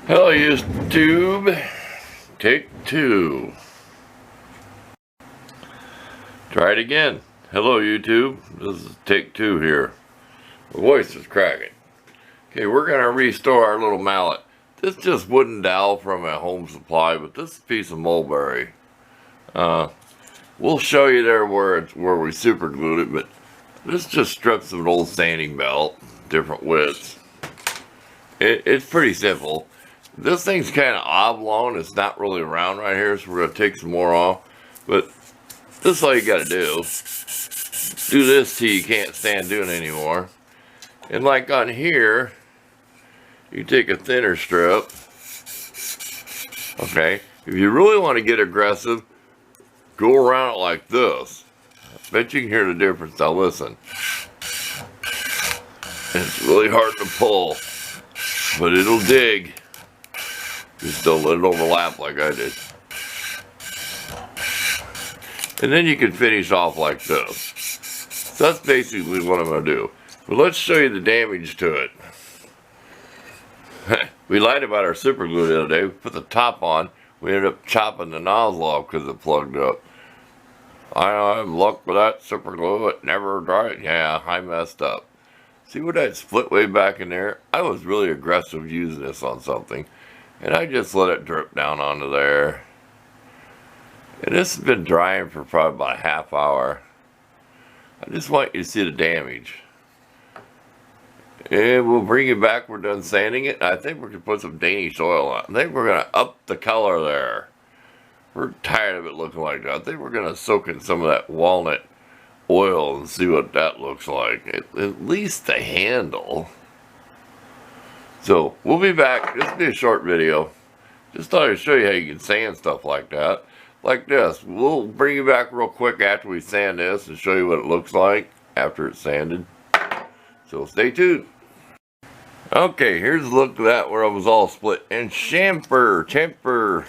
Hello YouTube, take two. Try it again. Hello YouTube, this is take two here. My voice is cracking. Okay, we're gonna restore our little mallet. This just wooden dowel from a Home Supply, but this is a piece of mulberry. We'll show you there where we super glued it, but this just strips of an old sanding belt, different widths. It's pretty simple. This thing's kind of oblong. It's not really round right here, so we're going to take some more off. But this is all you got to do. Do this till you can't stand doing it anymore. And like on here, you take a thinner strip. Okay. If you really want to get aggressive, go around it like this. I bet you can hear the difference. Now listen. It's really hard to pull, but it'll dig. Just don't let it overlap like I did. And then you can finish off like this. So that's basically what I'm going to do. But let's show you the damage to it. We lied about our super glue the other day. We put the top on. We ended up chopping the nozzle off because it plugged up. I have luck with that super glue. It never dried. Yeah, I messed up. See what that split way back in there? I was really aggressive using this on something. And I just let it drip down onto there. And this has been drying for probably about a half hour. I just want you to see the damage. And we'll bring it back. We're done sanding it. I think we're going to put some Danish oil on. I think we're going to up the color there. We're tired of it looking like that. I think we're going to soak in some of that walnut oil and see what that looks like. At least the handle. So, we'll be back. This will be a short video. Just thought I'd show you how you can sand stuff like that. Like this. We'll bring you back real quick after we sand this and show you what it looks like after it's sanded. So, stay tuned. Okay, here's a look at that where it was all split. And chamfer.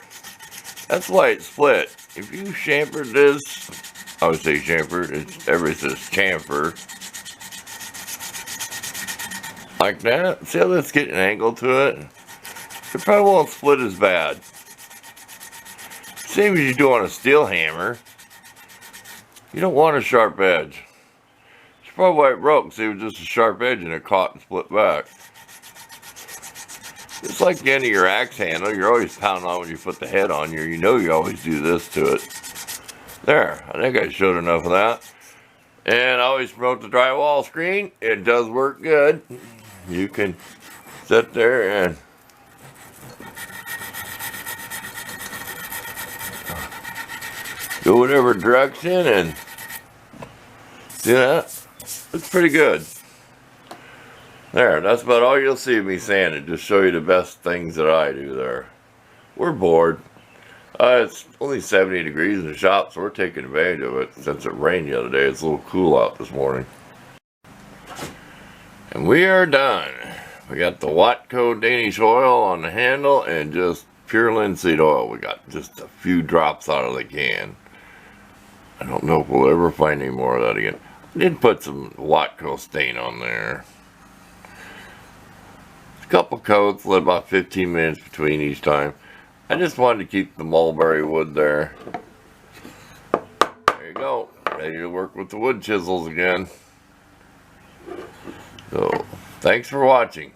That's why it's split. If you chamfered this, I would say chamfer. Everybody says chamfer. Like that. See how that's getting an angle to it? It probably won't split as bad. Same as you do on a steel hammer. You don't want a sharp edge. It's probably why it broke. See, it was just a sharp edge and it caught and split back. It's like the end of your axe handle. You're always pounding on when you put the head on you. You know you always do this to it. There. I think I showed enough of that. And I always promote the drywall screen. It does work good. You can sit there and go whatever direction and see that? It's pretty good. There, that's about all you'll see of me sanding. Just show you the best things that I do there. We're bored. It's only 70 degrees in the shop, so we're taking advantage of it. Since it rained the other day, it's a little cool out this morning. And we are done. We got the Watco Danish oil on the handle and just pure linseed oil. We got just a few drops out of the can. I don't know if we'll ever find any more of that again. I did put some Watco stain on there. A couple coats, let about 15 minutes between each time. I just wanted to keep the mulberry wood there. There you go. Ready to work with the wood chisels again. So, thanks for watching.